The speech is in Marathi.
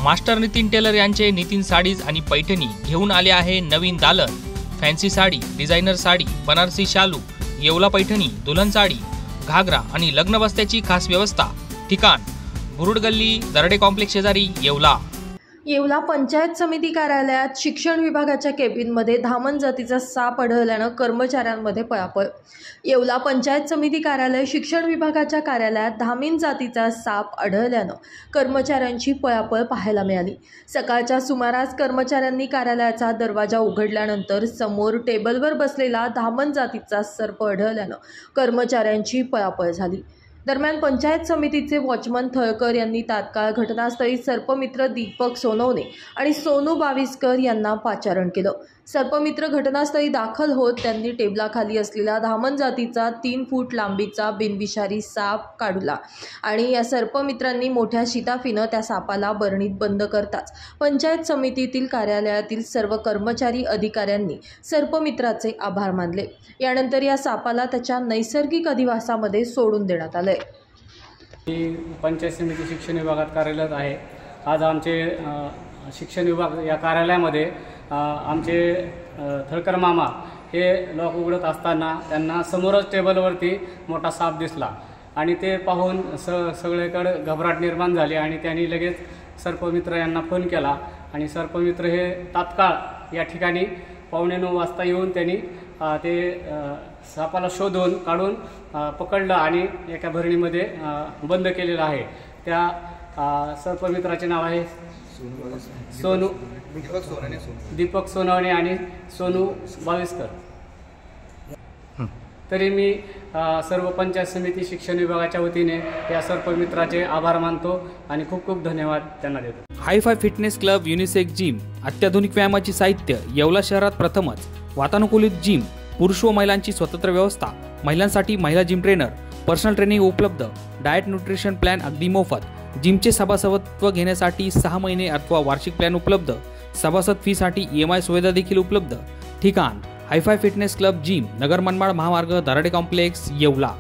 मास्टर नितीन टेलर यांचे नितीन साडीज आणि पैठणी घेऊन आले आहे नवीन दालन। फॅन्सी साडी, डिझायनर साडी, बनारसी शालू, येवला पैठणी, दुल्हन साडी, घागरा आणि लग्न बस्त्याची खास व्यवस्था। ठिकाण बुरुड गल्ली, दरडे कॉम्प्लेक्स शेजारी, येवला। येवला पंचायत समिती कार्यालयात शिक्षण विभागाच्या केबिनमध्ये धामण जातीचा साप आढळल्यानं कर्मचाऱ्यांमध्ये पळापळ। येवला पंचायत समिती कार्यालय शिक्षण विभागाच्या कार्यालयात धामीन जातीचा साप आढळल्यानं कर्मचाऱ्यांची पळापळ पाहायला मिळाली। सकाळच्या सुमारास कर्मचाऱ्यांनी कार्यालयाचा दरवाजा उघडल्यानंतर समोर टेबलवर बसलेला धामण जातीचा सर्प आढळल्यानं कर्मचाऱ्यांची पळापळ झाली। दरम्यान पंचायत समितीचे वॉचमन थळकर यांनी तात्काळ घटनास्थळी सर्पमित्र दीपक सोनवणे आणि सोनू बाविस्कर यांना पाचारण केलं। सर्पमित्र घटनास्थळी दाखल होत त्यांनी टेबलाखाली असलेला धामण जातीचा 3 फूट लांबीचा बिनविषारी साप काढला आणि या सर्पमित्रांनी मोठ्या शिताफीनं त्या सापाला बरणीत बंद करताच पंचायत समितीतील कार्यालयातील सर्व कर्मचारी अधिकाऱ्यांनी सर्पमित्राचे आभार मानले। यानंतर या सापाला त्याच्या नैसर्गिक अधिवासामध्ये सोडून देण्यात आले। पंचायत समिती शिक्षण विभागात कार्यरत आहे। आज आमचे शिक्षण विभाग या कार्यालयामध्ये आमचे थळकर मामा हे लॉक उघडत असताना त्यांना समोरच टेबलवरती मोठा साप दिसला आणि ते पाहून सगळीकडे घबराट निर्माण झाली आणि त्यांनी लगेच सर्पमित्र यांना फोन केला आणि सर्पमित्र हे तात्काळ या ठिकाणी 9:15 वाजता येऊन त्यांनी ते सापाला शोधून काढून पकडलं आणि एका भरणीमध्ये बंद केलेलं आहे। त्या सर्पमित्राचे नाव आहे सोनू दीपक सोनवणे आणि सोनू बाविस्कर। तरी मी सर्व पंचायत समिती शिक्षण विभागाच्या वतीने या सर्पमित्राचे आभार मानतो आणि खूप खूप धन्यवाद त्यांना देतो। Hi fi fitness club, unisex gym, अत्याधुनिक व्यायामाची साहित्य, येवला शहरात प्रथमच, वातानुकूलित जिम, पुरुष व महिलांची स्वतंत्र व्यवस्था, महिलांसाठी महिला जिम ट्रेनर, पर्सनल ट्रेनिंग उपलब्ध, डाएट न्यूट्रिशन प्लॅन अगदी मोफत, जिमचे सभासदत्व घेण्यासाठी 6 महिने अथवा वार्षिक प्लॅन उपलब्ध, सभासद फीसाठी EMI सुविधा देखील उपलब्ध। ठिकाण hi fi fitness club gym, Nagar Manmad महामार्ग, दरडे कॉम्प्लेक्स, येवला।